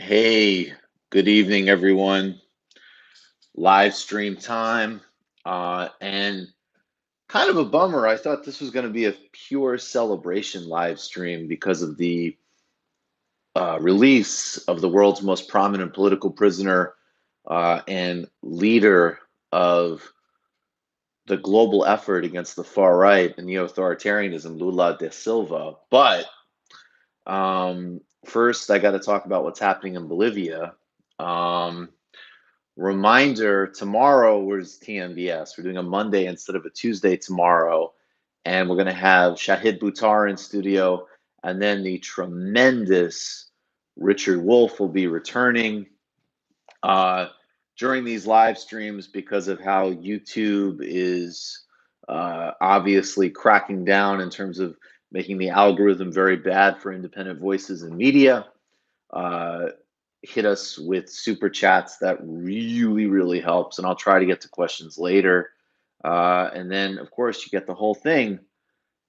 Hey, good evening, everyone. Live stream time. And kind of a bummer. I thought this was going to be a pure celebration live stream because of the release of the world's most prominent political prisoner and leader of the global effort against the far right and neo-authoritarianism, Lula da Silva. But first, I got to talk about what's happening in Bolivia. Um, Reminder, tomorrow was TMBS. We're doing a Monday instead of a Tuesday tomorrow. And we're going to have Shahid Buttar in studio. And then the tremendous Richard Wolff will be returning uh, during these live streams because of how YouTube is obviously cracking down in terms of making the algorithm very bad for independent voices and media. Uh, Hit us with super chats. That really helps. And I'll try to get to questions later. And then, of course, you get the whole thing.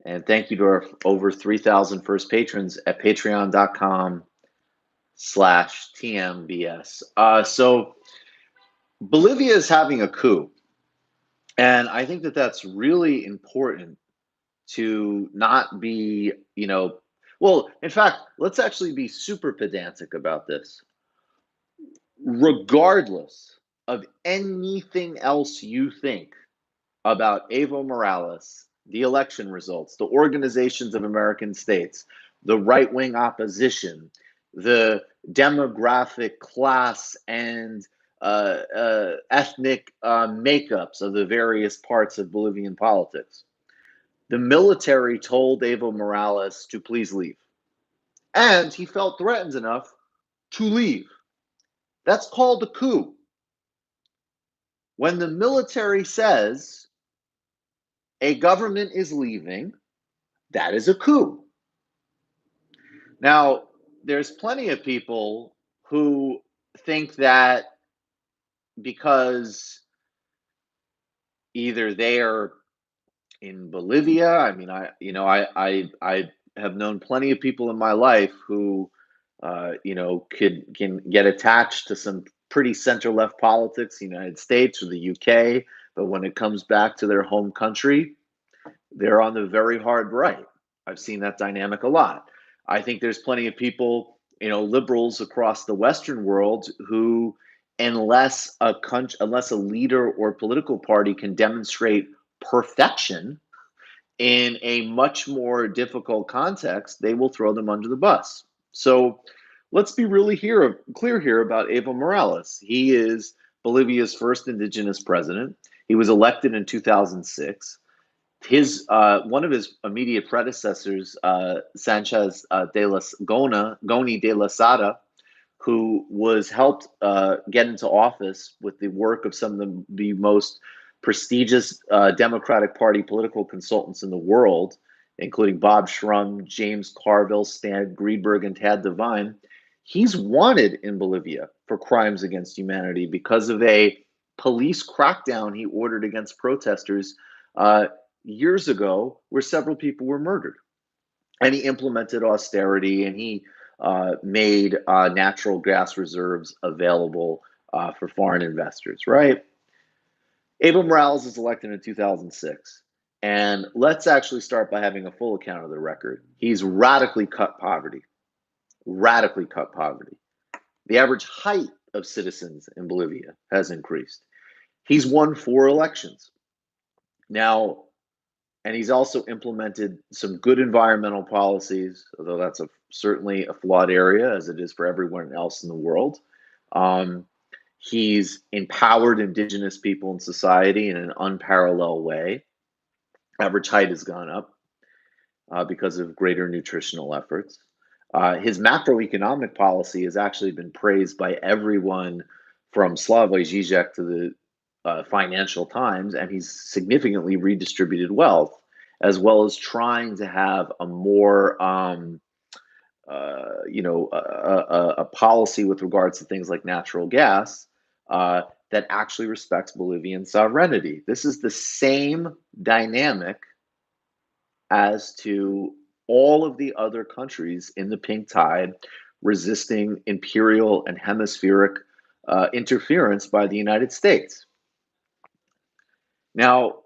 And thank you to our over 3,000 first patrons at patreon.com/TMBS. So Bolivia is having a coup. And I think that that's really important to not be, well, in fact, let's actually be super pedantic about this. Regardless of anything else you think about Evo Morales, the election results, the organizations of American states, the right wing opposition, the demographic, class, and ethnic makeups of the various parts of Bolivian politics. The military told Evo Morales to please leave. And he felt threatened enough to leave. That's called a coup. When the military says a government is leaving, that is a coup. Now, there's plenty of people who think that because either they are in Bolivia, I mean, I have known plenty of people in my life who, can get attached to some pretty center left politics, the United States or the UK, but when it comes back to their home country, they're on the very hard right. I've seen that dynamic a lot. I think there's plenty of people, liberals across the Western world who, unless a leader or political party can demonstrate perfection in a much more difficult context, they will throw them under the bus. So let's be really clear here about Evo Morales. He is Bolivia's first indigenous president. He was elected in 2006. His one of his immediate predecessors, Sanchez Goni de la Sada, who was helped get into office with the work of some of the most prestigious Democratic Party political consultants in the world, including Bob Shrum, James Carville, Stan Greenberg, and Tad Devine. He's wanted in Bolivia for crimes against humanity because of a police crackdown he ordered against protesters years ago, where several people were murdered. And he implemented austerity, and he made natural gas reserves available for foreign investors, right? Evo Morales is elected in 2006. And let's actually start by having a full account of the record. He's radically cut poverty, radically cut poverty. The average height of citizens in Bolivia has increased. He's won 4 elections. Now, and he's also implemented some good environmental policies, although that's certainly a flawed area, as it is for everyone else in the world. Um, he's empowered indigenous people in society in an unparalleled way. Average height has gone up because of greater nutritional efforts. His macroeconomic policy has actually been praised by everyone from Slavoj Žižek to the Financial Times, and he's significantly redistributed wealth, as well as trying to have a more, a policy with regards to things like natural gas that actually respects Bolivian sovereignty. This is the same dynamic as to all of the other countries in the pink tide resisting imperial and hemispheric interference by the United States. Now,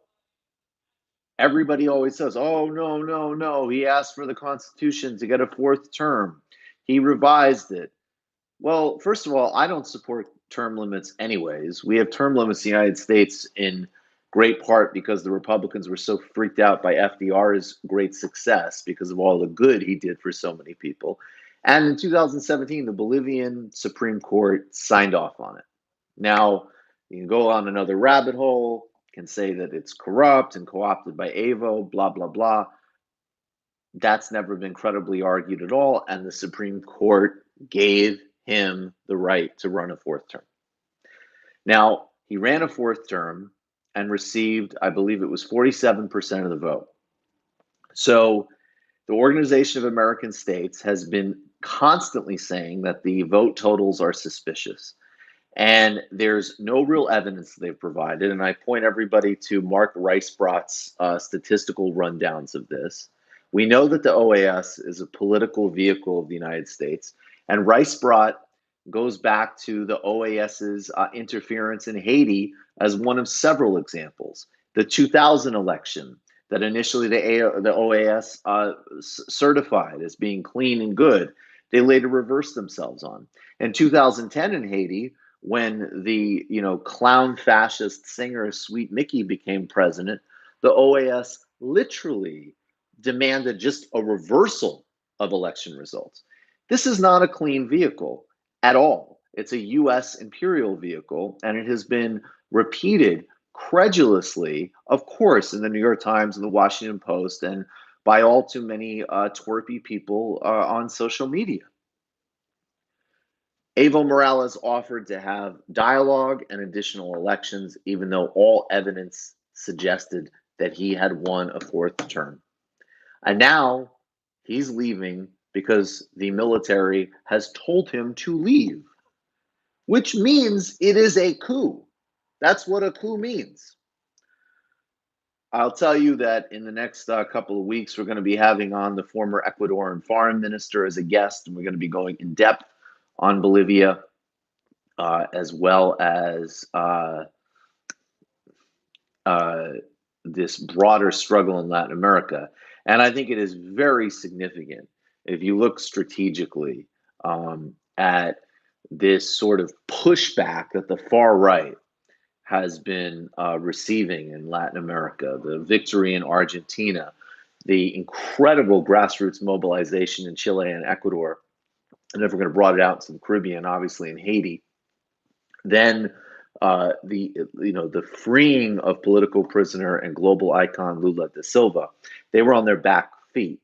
everybody always says, oh, no, no, no. He asked for the Constitution to get a fourth term, he revised it. Well, first of all, I don't support term limits anyways. We have term limits in the United States in great part because the Republicans were so freaked out by FDR's great success because of all the good he did for so many people. And in 2017, the Bolivian Supreme Court signed off on it. Now, you can go on another rabbit hole, can say that it's corrupt and co-opted by Evo, blah, blah, blah. That's never been credibly argued at all, and the Supreme Court gave him the right to run a fourth term. Now, he ran a fourth term and received, I believe it was 47% of the vote. So the Organization of American States has been constantly saying that the vote totals are suspicious. And there's no real evidence they've provided. And I point everybody to Mark Weisbrot's statistical rundowns of this. We know that the OAS is a political vehicle of the United States. And Weisbrot goes back to the OAS's interference in Haiti as one of several examples. The 2000 election that initially the OAS certified as being clean and good, they later reversed themselves on. In 2010 in Haiti, when the clown fascist singer Sweet Mickey became president, the OAS literally demanded just a reversal of election results. This is not a clean vehicle at all. It's a U.S. imperial vehicle, and it has been repeated credulously, of course, in the New York Times and the Washington Post, and by all too many twerpy people on social media. Evo Morales offered to have dialogue and additional elections, even though all evidence suggested that he had won a fourth term. And now he's leaving because the military has told him to leave, which means it is a coup. That's what a coup means. I'll tell you that in the next couple of weeks, we're going to be having on the former Ecuadorian foreign minister as a guest, and we're going to be going in depth on Bolivia. As well as this broader struggle in Latin America. And I think it is very significant if you look strategically at this sort of pushback that the far right has been receiving in Latin America, the victory in Argentina, the incredible grassroots mobilization in Chile and Ecuador, and if we're going to broaden it out to the Caribbean, obviously in Haiti. Then the freeing of political prisoner and global icon Lula da Silva, they were on their back feet.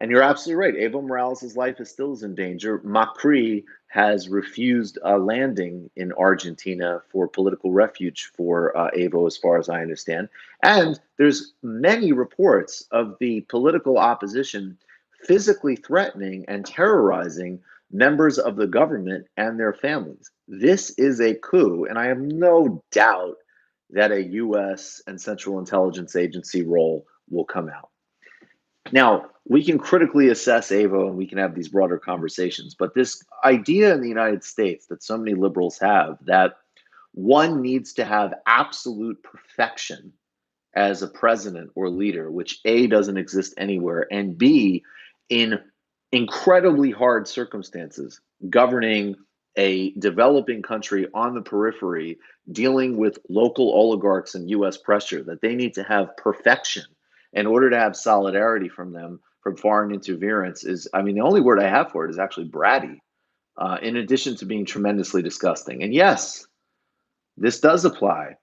And you're absolutely right. Evo Morales' life is still in danger. Macri has refused a landing in Argentina for political refuge for Evo, as far as I understand. And there's many reports of the political opposition physically threatening and terrorizing members of the government and their families. This is a coup, and I have no doubt that a U.S. and Central Intelligence Agency role will come out. Now, we can critically assess Evo and we can have these broader conversations, but this idea in the United States that so many liberals have that one needs to have absolute perfection as a president or leader, which A, doesn't exist anywhere, and B, in incredibly hard circumstances, governing a developing country on the periphery, dealing with local oligarchs and U.S. pressure, that they need to have perfection in order to have solidarity from them from foreign interference is, I mean, the only word I have for it is actually bratty, in addition to being tremendously disgusting. And yes, this does apply.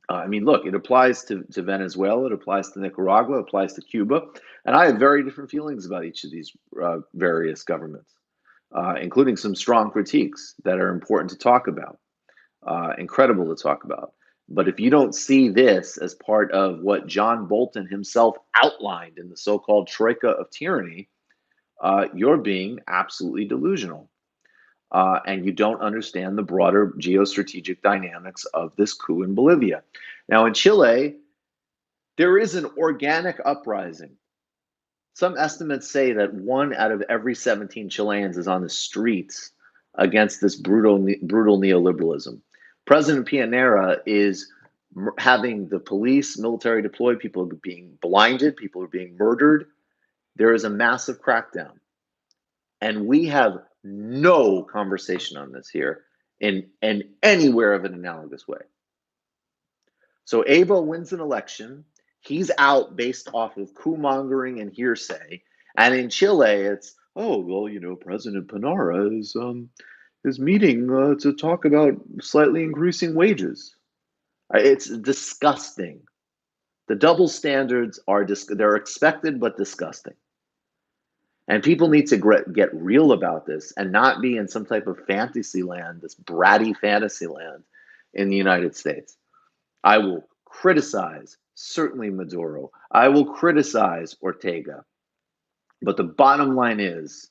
I mean, look, it applies to Venezuela, it applies to Nicaragua, it applies to Cuba, and I have very different feelings about each of these various governments, including some strong critiques that are important to talk about, incredible to talk about. But if you don't see this as part of what John Bolton himself outlined in the so-called troika of tyranny, you're being absolutely delusional. And you don't understand the broader geostrategic dynamics of this coup in Bolivia. Now, in Chile, there is an organic uprising. Some estimates say that 1 out of every 17 Chileans is on the streets against this brutal neoliberalism. President Pianera is having the police, military deployed, people are being blinded, people are being murdered. There is a massive crackdown. And we have no conversation on this here in anywhere of an analogous way. So Evo wins an election. He's out based off of coup mongering and hearsay. And in Chile, it's, oh, well, President Piñera is meeting to talk about slightly increasing wages. It's disgusting. The double standards they're expected but disgusting. And people need to get real about this and not be in some type of fantasy land, this bratty fantasy land in the United States. I will criticize, certainly Maduro. I will criticize Ortega. But the bottom line is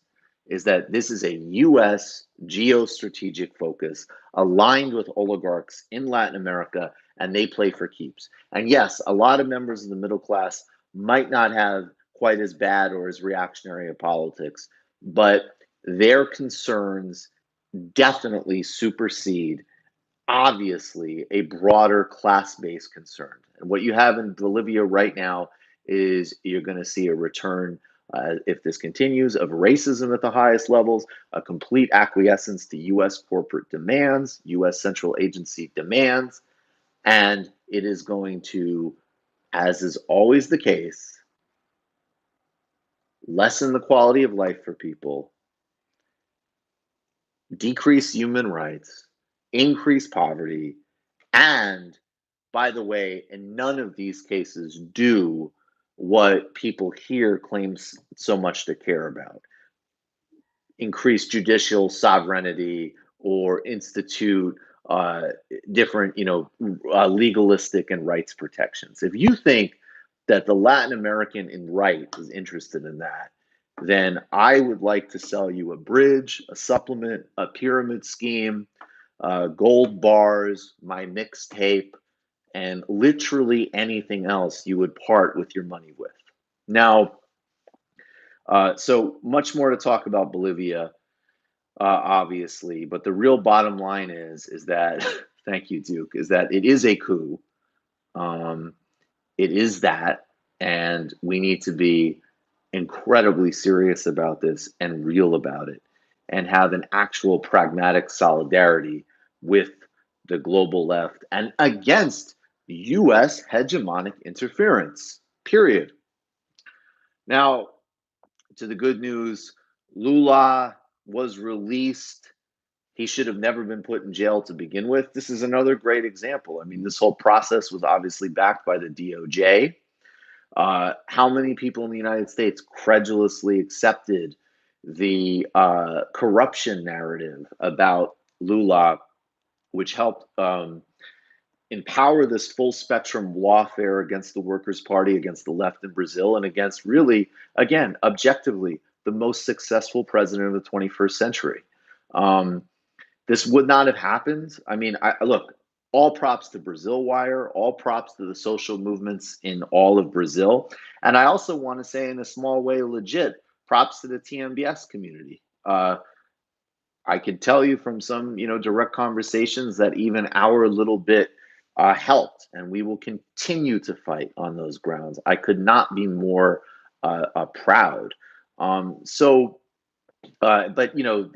that this is a U.S. geostrategic focus aligned with oligarchs in Latin America, and they play for keeps. And yes, a lot of members of the middle class might not have quite as bad or as reactionary a politics, but their concerns definitely supersede, obviously, a broader class-based concern. And what you have in Bolivia right now is you're going to see a return, if this continues, of racism at the highest levels, a complete acquiescence to U.S. corporate demands, U.S. central agency demands, and it is going to, as is always the case, lessen the quality of life for people, decrease human rights, increase poverty, and, by the way, in none of these cases do what people here claim so much to care about: increase judicial sovereignty or institute different, legalistic and rights protections. If you think that the Latin American in right is interested in that, then I would like to sell you a bridge, a supplement, a pyramid scheme, gold bars, my mixtape, and literally anything else you would part with your money with. Now, so much more to talk about Bolivia, obviously, but the real bottom line is that thank you, Duke, is that it is a coup. Um, it is that, and we need to be incredibly serious about this and real about it, and have an actual pragmatic solidarity with the global left and against U.S. hegemonic interference. Period. Now, to the good news, Lula was released. He should have never been put in jail to begin with. This is another great example. I mean, this whole process was obviously backed by the DOJ. How many people in the United States credulously accepted the corruption narrative about Lula, which helped empower this full spectrum lawfare against the Workers' Party, against the left in Brazil, and against, really, again, objectively, the most successful president of the 21st century. This would not have happened. I mean, look, all props to Brazil Wire, all props to the social movements in all of Brazil. And I also want to say, in a small way, legit, props to the TMBS community. I can tell you from some, direct conversations that even our little bit helped, and we will continue to fight on those grounds. I could not be more proud. But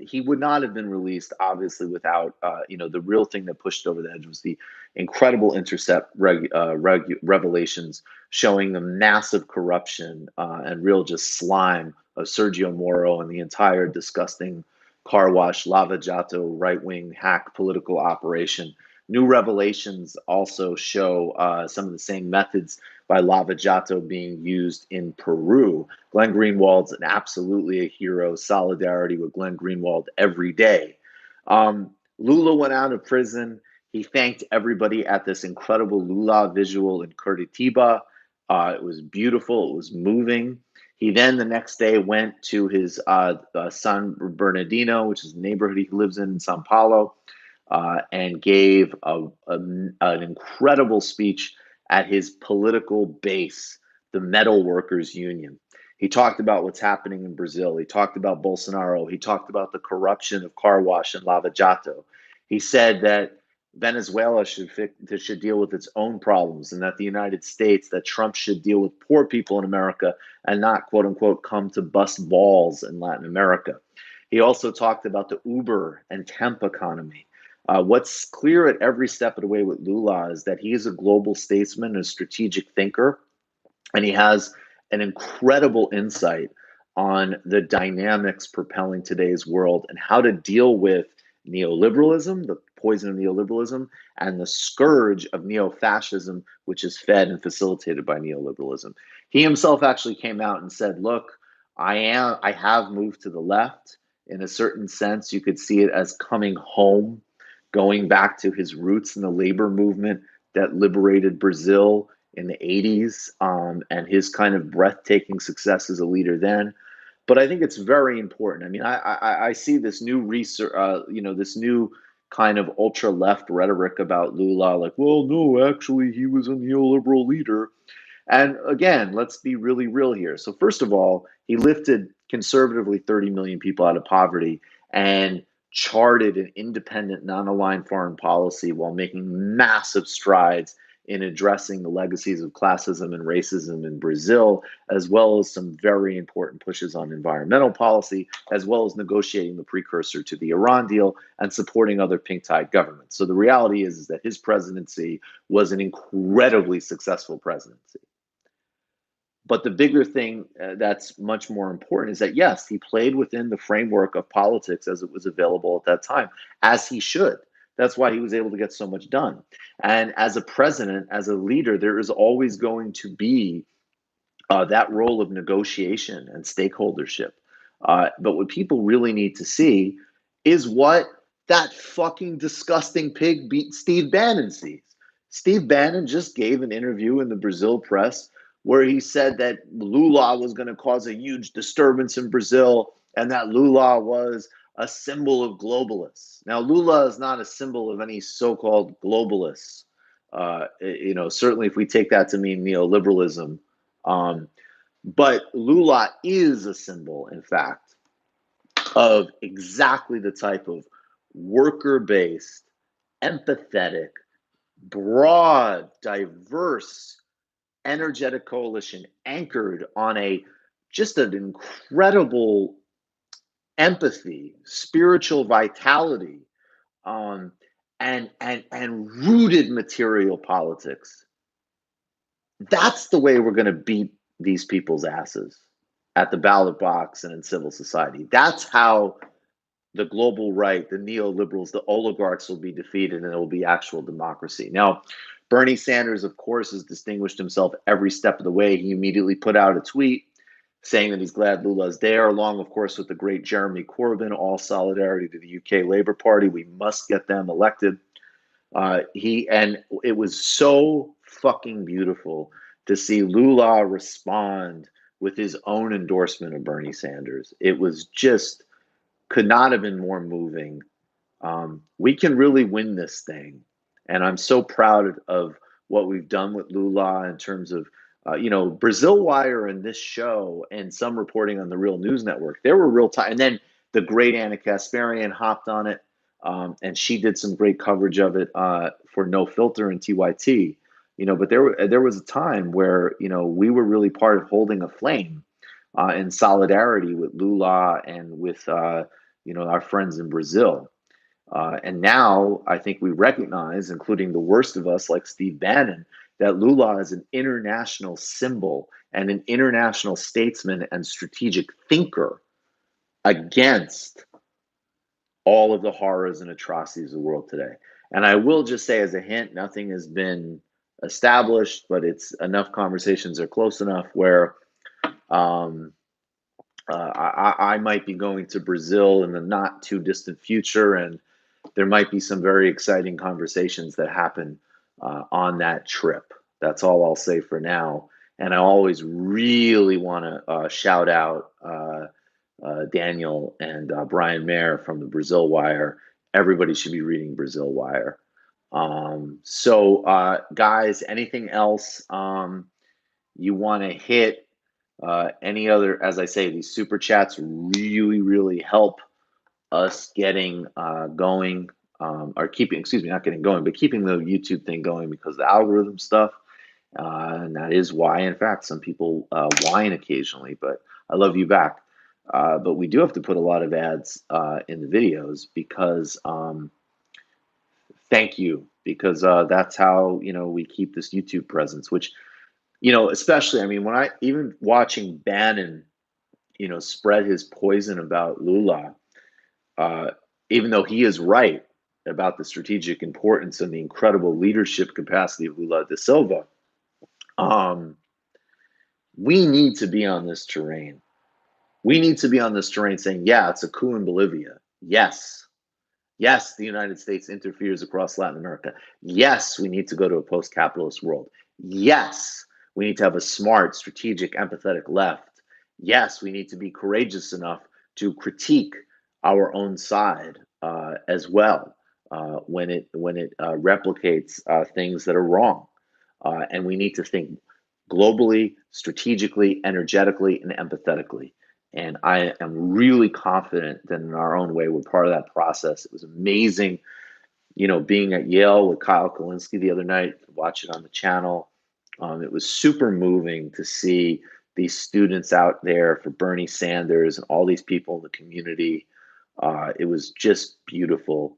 he would not have been released, obviously, without the real thing that pushed over the edge was the incredible Intercept revelations showing the massive corruption and real just slime of Sergio Moro and the entire disgusting car wash Lava Jato right wing hack political operation. New revelations also show some of the same methods by Lava Jato being used in Peru. Glenn Greenwald's absolutely a hero. Solidarity with Glenn Greenwald every day. Lula went out of prison. He thanked everybody at this incredible Lula visual in Curitiba. It was beautiful. It was moving. He then, the next day, went to his San Bernardino, which is the neighborhood he lives in Sao Paulo, and gave an incredible speech at his political base, the Metal Workers Union. He talked about what's happening in Brazil. He talked about Bolsonaro. He talked about the corruption of car wash and Lava Jato. He said that Venezuela should deal with its own problems, and that the United States, that Trump should deal with poor people in America and not, quote unquote, come to bust balls in Latin America. He also talked about the Uber and temp economy. What's clear at every step of the way with Lula is that he is a global statesman, a strategic thinker, and he has an incredible insight on the dynamics propelling today's world and how to deal with neoliberalism, the poison of neoliberalism, and the scourge of neo-fascism, which is fed and facilitated by neoliberalism. He himself actually came out and said, "Look, I have moved to the left. In a certain sense, you could see it as coming home, going back to his roots in the labor movement that liberated Brazil in the 80s, and his kind of breathtaking success as a leader then." But I think it's very important. I mean, I see this new research, this new kind of ultra left rhetoric about Lula, like, well, no, actually, he was a neoliberal leader. And again, let's be really real here. So, first of all, he lifted conservatively 30 million people out of poverty and charted an independent, non aligned foreign policy while making massive strides in addressing the legacies of classism and racism in Brazil, as well as some very important pushes on environmental policy, as well as negotiating the precursor to the Iran deal and supporting other pink tide governments. So the reality is that his presidency was an incredibly successful presidency. But the bigger thing that's much more important is that, yes, he played within the framework of politics as it was available at that time, as he should. That's why he was able to get so much done. And as a president, as a leader, there is always going to be that role of negotiation and stakeholdership. But what people really need to see is what that fucking disgusting pig Steve Bannon sees. Steve Bannon just gave an interview in the Brazil press where he said that Lula was going to cause a huge disturbance in Brazil and that Lula was a symbol of globalists. Now, Lula is not a symbol of any so-called globalists. Certainly if we take that to mean neoliberalism, um, but Lula is a symbol, in fact, of exactly the type of worker based, empathetic, broad, diverse, energetic coalition anchored on a just an incredible empathy, spiritual vitality, um, and rooted material politics. That's the way we're going to beat these people's asses at the ballot box and in civil society. That's how the global right, the neoliberals, the oligarchs will be defeated and it will be actual democracy. Now, Bernie Sanders, of course, has distinguished himself every step of the way. He immediately put out a tweet saying that he's glad Lula's there, along, of course, with the great Jeremy Corbyn, all solidarity to the UK Labour Party. We must get them elected. It was so fucking beautiful to see Lula respond with his own endorsement of Bernie Sanders. It was just could not have been more moving. We can really win this thing, and I'm so proud of what we've done with Lula in terms of Brazil Wire and this show and some reporting on the Real News Network. There were real time, and then the great Anna Kasparian hopped on it, and she did some great coverage of it for No Filter and TYT. But there was a time where we were really part of holding a flame in solidarity with Lula and with our friends in Brazil. And now I think we recognize, including the worst of us like Steve Bannon, that Lula is an international symbol and an international statesman and strategic thinker against all of the horrors and atrocities of the world today. And I will just say as a hint, nothing has been established, but it's enough conversations are close enough where I might be going to Brazil in the not too distant future, and there might be some very exciting conversations that happen on that trip. That's all I'll say for now. And I always really want to shout out Daniel and Brian Mayer from the Brazil Wire. Everybody should be reading Brazil Wire. Guys, anything else you want to hit? Any other, as I say, these super chats really, really help us getting going, or keeping, excuse me, not getting going, but keeping the YouTube thing going because the algorithm stuff. And that is why, in fact, some people whine occasionally, but I love you back. But we do have to put a lot of ads in the videos because thank you, because that's how, we keep this YouTube presence, which, especially, I mean, when I even watching Bannon, spread his poison about Lula, uh, even though he is right about the strategic importance and the incredible leadership capacity of Lula da Silva, um, we need to be on this terrain. We need to be on this terrain saying, yeah, it's a coup in Bolivia. Yes. Yes, the United States interferes across Latin America. Yes, we need to go to a post capitalist world. Yes, we need to have a smart, strategic, empathetic left. Yes, we need to be courageous enough to critique our own side as well when it replicates things that are wrong. And we need to think globally, strategically, energetically, and empathetically. And I am really confident that in our own way, we're part of that process. It was amazing, being at Yale with Kyle Kalinske the other night, watch it on the channel. It was super moving to see these students out there for Bernie Sanders and all these people in the community. It was just beautiful.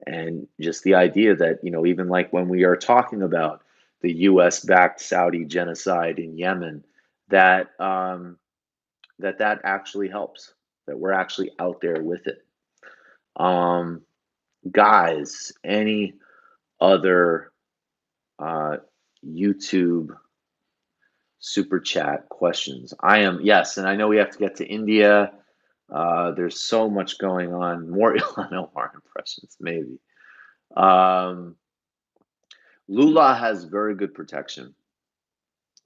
And just the idea that, even like when we are talking about the US backed Saudi genocide in Yemen, that that actually helps, that we're actually out there with it. Um, Guys, any other uh, YouTube super chat questions? I am, yes, and I know we have to get to India. There's so much going on. More Ilhan Omar impressions, maybe. Um, Lula has very good protection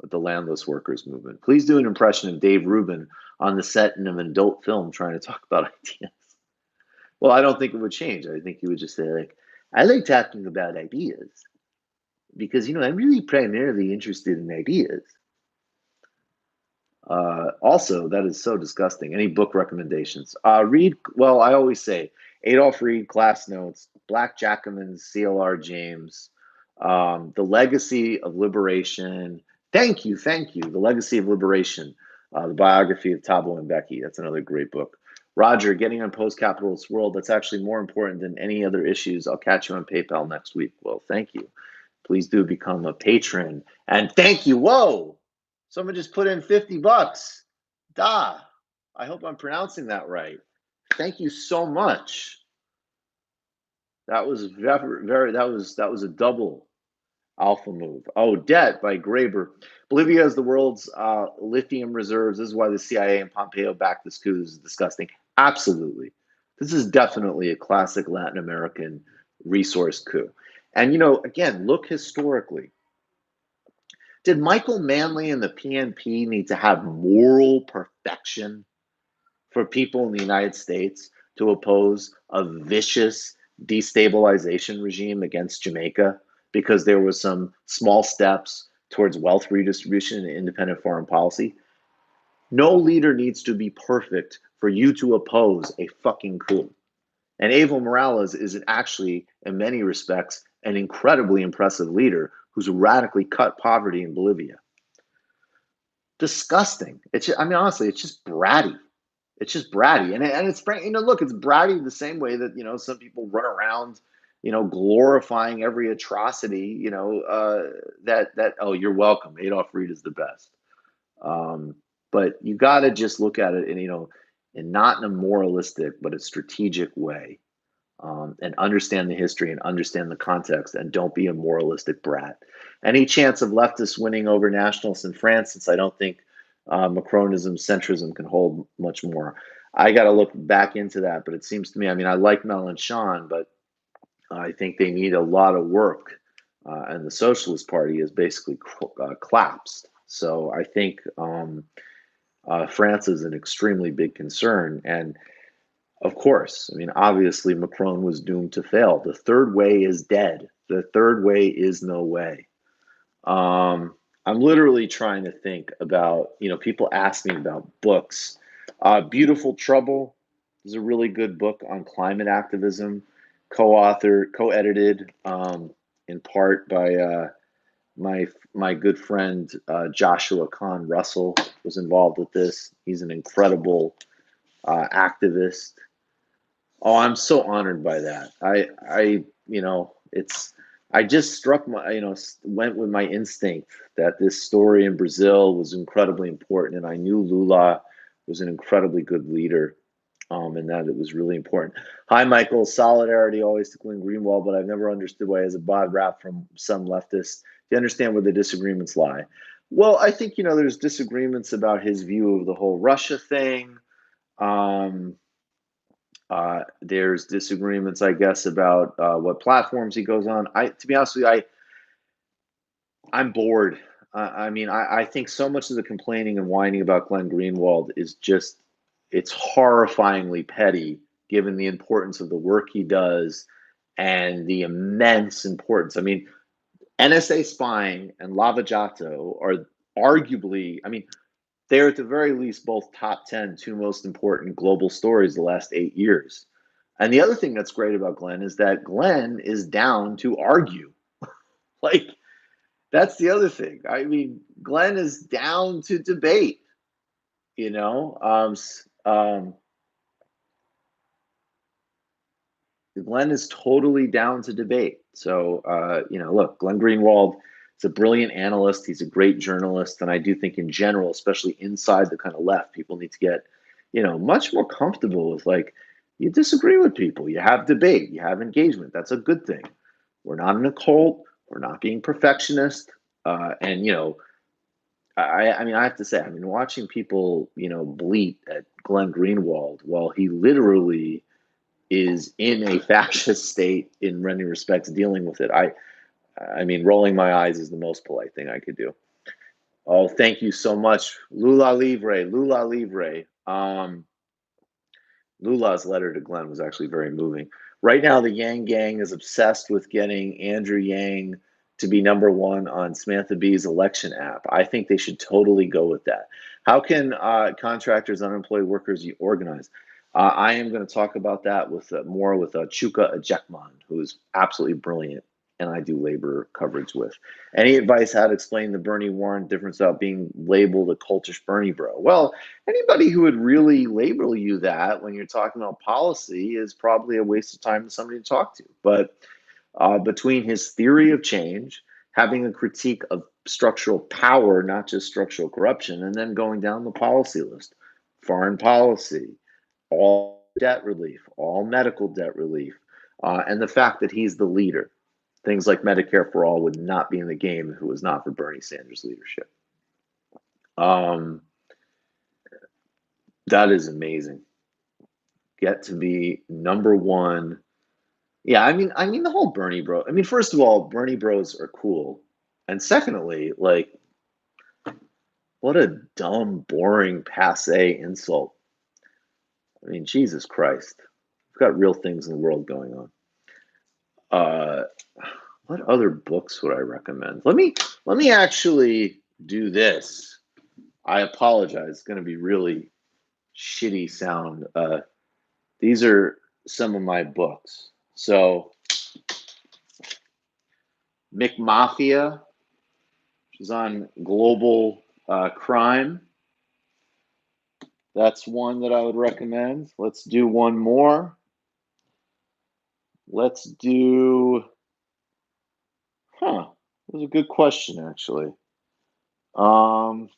with the landless workers movement. Please do an impression of Dave Rubin on the set in an adult film trying to talk about ideas. Well, I don't think it would change. I think he would just say, like, I like talking about ideas because, I'm really primarily interested in ideas. Also, that is so disgusting. Any book recommendations? Read, well, I always say Adolph Reed, Class Notes, Black Jacobin's CLR James, The Legacy of Liberation. Thank you, thank you. The Legacy of Liberation, the biography of Thabo Mbeki. That's another great book. Roger, getting on post-capitalist world, that's actually more important than any other issues. I'll catch you on PayPal next week. Well, thank you. Please do become a patron. And thank you. Whoa, someone just put in $50. Da. I hope I'm pronouncing that right. Thank you so much. That was very, very, that was a double alpha move. Oh, Debt by Graeber. Bolivia has the world's lithium reserves. This is why the CIA and Pompeo backed this coup. This is disgusting. Absolutely. This is definitely a classic Latin American resource coup. And, again, look historically. Did Michael Manley and the PNP need to have moral perfection for people in the United States to oppose a vicious destabilization regime against Jamaica because there was some small steps towards wealth redistribution and independent foreign policy? No leader needs to be perfect for you to oppose a fucking coup. And Evo Morales is actually, in many respects, an incredibly impressive leader who's radically cut poverty in Bolivia. Disgusting. I mean, honestly, it's just bratty. It's just bratty, and it's look, it's bratty the same way that some people run around, glorifying every atrocity. That oh, you're welcome. Adolf Reed is the best. But you got to just look at it and not in a moralistic but a strategic way, and understand the history and understand the context, and don't be a moralistic brat. Any chance of leftists winning over nationalists in France? Since I don't think Macronism, centrism can hold much more. I got to look back into that, but it seems to me, I mean, I like Mélenchon, but I think they need a lot of work, and the Socialist Party is basically collapsed. So I think France is an extremely big concern, and of course, I mean, obviously, Macron was doomed to fail. The third way is dead. The third way is no way. I'm literally trying to think about, people ask me about books. Beautiful Trouble is a really good book on climate activism, co-edited in part by my good friend Joshua Kahn Russell was involved with this. He's an incredible activist. Oh, I'm so honored by that. It's, I just struck my, went with my instinct that this story in Brazil was incredibly important, and I knew Lula was an incredibly good leader, and that it was really important. Hi, Michael. Solidarity always to Glenn Greenwald, but I've never understood why he has a bad rap from some leftists. Do you understand where the disagreements lie? Well, I think there's disagreements about his view of the whole Russia thing. Um, there's disagreements, I guess, about what platforms he goes on. To be honest with you, I'm bored. I think so much of the complaining and whining about Glenn Greenwald is just, it's horrifyingly petty, given the importance of the work he does and the immense importance. NSA spying and Lava Jato are arguably, they're at the very least both top 10, two most important global stories the last 8 years. And the other thing that's great about Glenn is that Glenn is down to argue. Like, that's the other thing. Glenn is down to debate, you know? Glenn is totally down to debate. So, look, Glenn Greenwald is a brilliant analyst. He's a great journalist. And I do think, in general, especially inside the kind of left, people need to get, much more comfortable with, like, you disagree with people, you have debate, you have engagement. That's a good thing. We're not in a cult. We're not being perfectionist. And, I have to say, watching people, bleat at Glenn Greenwald while he literally is in a fascist state in many respects, dealing with it. Rolling my eyes is the most polite thing I could do. Oh, thank you so much, Lula Livre, Lula Livre. Lula's letter to Glenn was actually very moving. Right now, the Yang Gang is obsessed with getting Andrew Yang to be #1 on Samantha Bee's election app. I think they should totally go with that. How can contractors, unemployed workers organize? I am going to talk about that with more with Chuka Ejekman, who is absolutely brilliant, and I do labor coverage with. Any advice how to explain the Bernie Warren difference without being labeled a cultish Bernie bro? Well, anybody who would really label you that when you're talking about policy is probably a waste of time to somebody to talk to. But between his theory of change, having a critique of structural power, not just structural corruption, and then going down the policy list, foreign policy, all debt relief, all medical debt relief, and the fact that he's the leader. Things like Medicare for all would not be in the game if it was not for Bernie Sanders' leadership. That is amazing. Get to be #1. Yeah, the whole Bernie bro. First of all, Bernie bros are cool, and secondly, like, what a dumb, boring, passe insult. Jesus Christ, we've got real things in the world going on. What other books would I recommend? Let me actually do this. I apologize. It's going to be really shitty sound. These are some of my books. So, McMafia, which is on global crime. That's one that I would recommend. Let's do one more. Let's do. That was a good question, actually. Oh,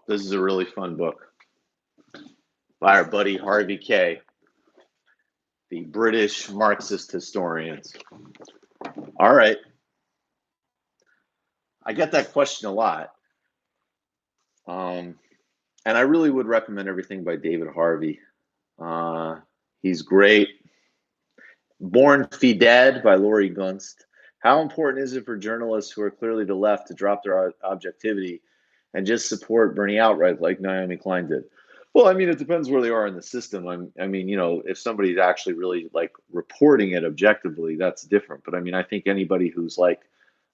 this is a really fun book by our buddy Harvey K, the British Marxist historians. All right. I get that question a lot. And I really would recommend everything by David Harvey. He's great. Born Fee Dead by Laurie Gunst. How important is it for journalists who are clearly to left to drop their objectivity and just support Bernie outright like Naomi Klein did? Well, I mean, it depends where they are in the system. I mean, if somebody's actually really like reporting it objectively, that's different. But I mean, I think anybody who's like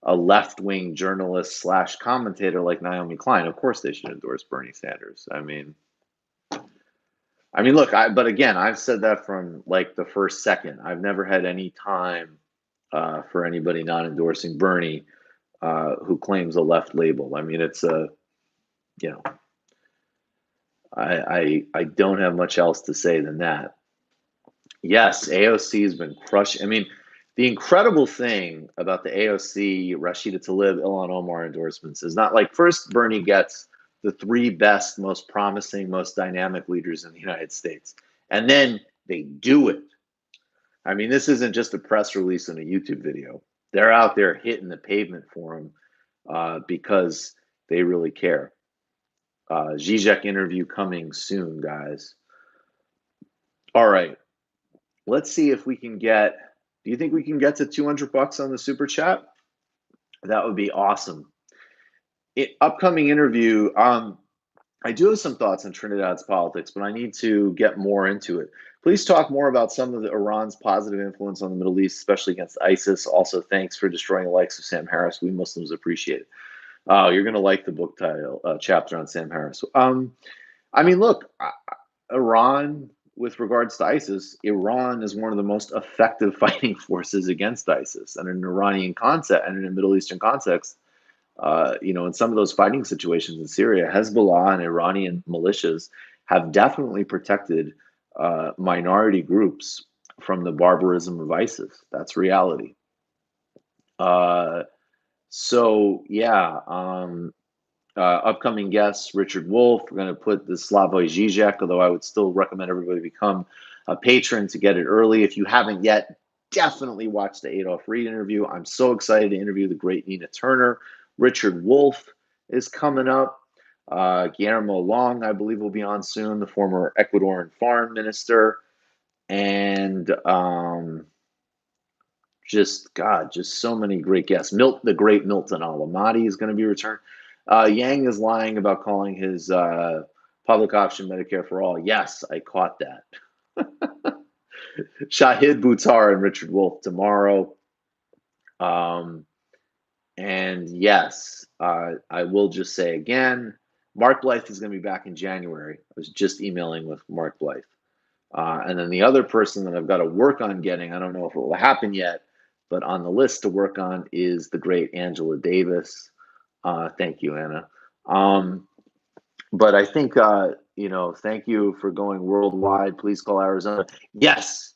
a left-wing journalist slash commentator like Naomi Klein, of course they should endorse Bernie Sanders. I mean, look, but again, I've said that from like the first second. I've never had any time for anybody not endorsing Bernie who claims a left label. I mean, it's a, you know, I don't have much else to say than that. Yes, AOC has been crushed. I mean, the incredible thing about the AOC, Rashida Tlaib, Ilhan Omar endorsements is not like first Bernie gets the three best, most promising, most dynamic leaders in the United States, and then they do it. I mean, this isn't just a press release and a YouTube video. They're out there hitting the pavement for him because they really care. Zizek interview coming soon, guys. All right. Let's see if we can get. Do you think we can get to $200 on the super chat? That would be awesome. Upcoming interview. I do have some thoughts on Trinidad's politics, but I need to get more into it. Please talk more about some of the Iran's positive influence on the Middle East, especially against ISIS. Also, thanks for destroying the likes of Sam Harris. We Muslims appreciate it. Oh, you're going to like the book title chapter on Sam Harris. I mean, look, Iran, with regards to ISIS, Iran is one of the most effective fighting forces against ISIS, and in an Iranian concept and in a Middle Eastern context, in some of those fighting situations in Syria, Hezbollah and Iranian militias have definitely protected minority groups from the barbarism of ISIS. That's reality. So yeah, upcoming guests, Richard Wolff. We're going to put the Slavoj Žižek, although I would still recommend everybody become a patron to get it early. If you haven't yet, definitely watch the Adolph Reed interview. I'm so excited to interview the great Nina Turner. Richard Wolff is coming up. Guillermo Long, I believe, will be on soon, the former Ecuadorian foreign minister. And just so many great guests. The great Milton Alamati is going to be returned. Yang is lying about calling his public option Medicare for all. Yes, I caught that. Shahid Buttar and Richard Wolff tomorrow. And yes, I will just say again, Mark Blythe is going to be back in January. I was just emailing with Mark Blythe. And then the other person that I've got to work on getting, I don't know if it will happen yet, but on the list to work on is the great Angela Davis. Thank you, Anna. But I think, thank you for going worldwide. Please call Arizona. Yes,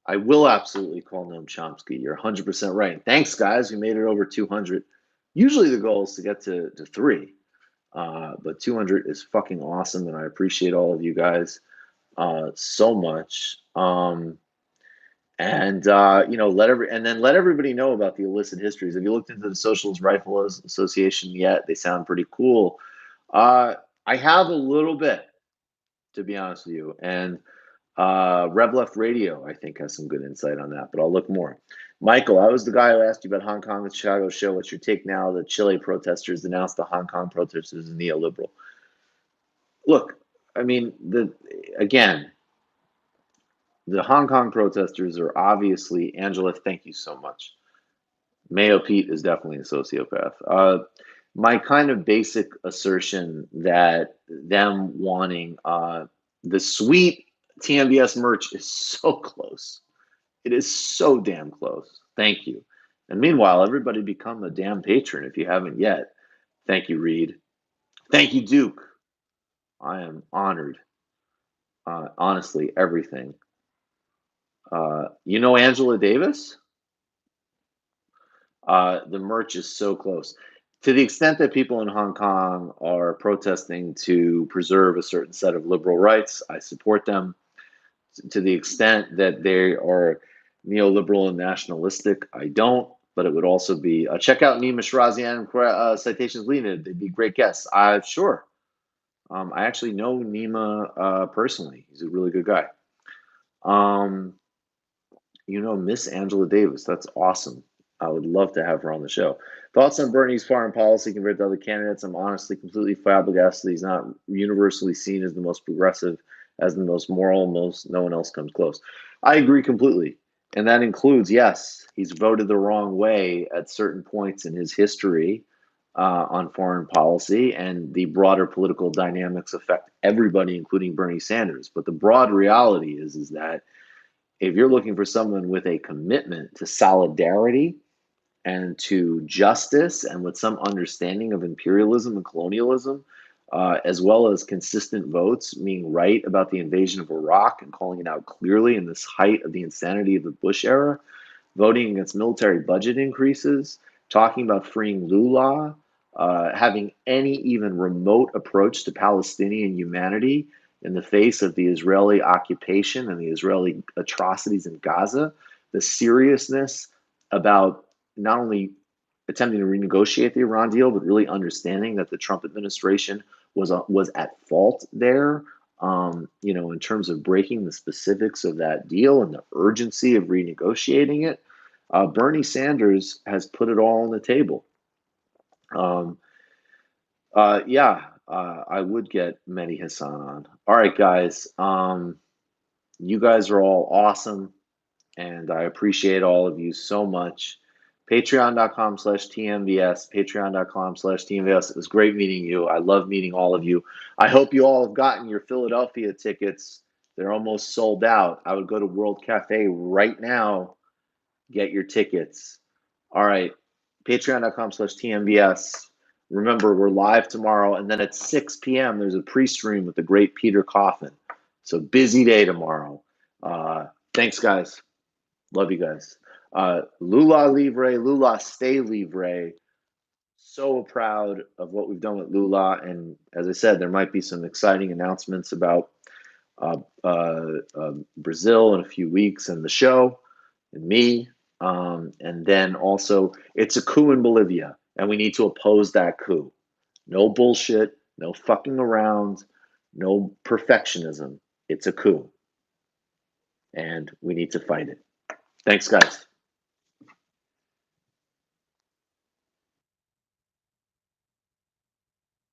I will absolutely call Noam Chomsky. You're 100% right. Thanks, guys. We made it over 200. Usually the goal is to get to 3. But 200 is fucking awesome, and I appreciate all of you guys so much. Let everybody know about the illicit histories. Have you looked into the Socialist Rifle Association yet? They sound pretty cool. I have a little bit, to be honest with you, and Rev Left Radio, I think, has some good insight on that, but I'll look more. Michael, I was the guy who asked you about Hong Kong and Chicago show. What's your take now that Chile protesters denounced the Hong Kong protesters as neoliberal? Look, I mean, again, the Hong Kong protesters are obviously, Angela, thank you so much. Mayo Pete is definitely a sociopath. My kind of basic assertion that them wanting the sweet TMBS merch is so close. It is so damn close. Thank you. And meanwhile, everybody become a damn patron if you haven't yet. Thank you, Reed. Thank you, Duke. I am honored. Honestly, everything. Angela Davis? The merch is so close. To the extent that people in Hong Kong are protesting to preserve a certain set of liberal rights, I support them. To the extent that they are neoliberal and nationalistic, I don't. But it would also be check out Nima Shirazian Citations Lena. They'd be great guests. Sure. I actually know Nima personally. He's a really good guy. Miss Angela Davis. That's awesome. I would love to have her on the show. Thoughts on Bernie's foreign policy compared to other candidates? I'm honestly completely flabbergasted. He's not universally seen as the most progressive, as the most moral. Most no one else comes close. I agree completely, and that includes yes, he's voted the wrong way at certain points in his history on foreign policy, and the broader political dynamics affect everybody, including Bernie Sanders. But the broad reality is that if you're looking for someone with a commitment to solidarity and to justice and with some understanding of imperialism and colonialism, as well as consistent votes, being right about the invasion of Iraq and calling it out clearly in this height of the insanity of the Bush era, voting against military budget increases, talking about freeing Lula, having any even remote approach to Palestinian humanity in the face of the Israeli occupation and the Israeli atrocities in Gaza, the seriousness about not only attempting to renegotiate the Iran deal, but really understanding that the Trump administration was at fault there. In terms of breaking the specifics of that deal and the urgency of renegotiating it, Bernie Sanders has put it all on the table. Um, yeah, I would get Mehdi Hassan on. All right, guys. You guys are all awesome, and I appreciate all of you so much. Patreon.com/TMBS, patreon.com/TMBS. It was great meeting you. I love meeting all of you. I hope you all have gotten your Philadelphia tickets. They're almost sold out. I would go to World Cafe right now, get your tickets. All right, patreon.com/TMBS. Remember, we're live tomorrow, and then at 6 p.m., there's a pre-stream with the great Peter Coffin. So busy day tomorrow. Thanks, guys. Love you guys. Lula Livre, Lula stay Livre. So proud of what we've done with Lula. And as I said, there might be some exciting announcements about uh, uh, Brazil in a few weeks and the show and me. And then also, it's a coup in Bolivia, and we need to oppose that coup. No bullshit, no fucking around, no perfectionism. It's a coup, and we need to fight it. Thanks, guys.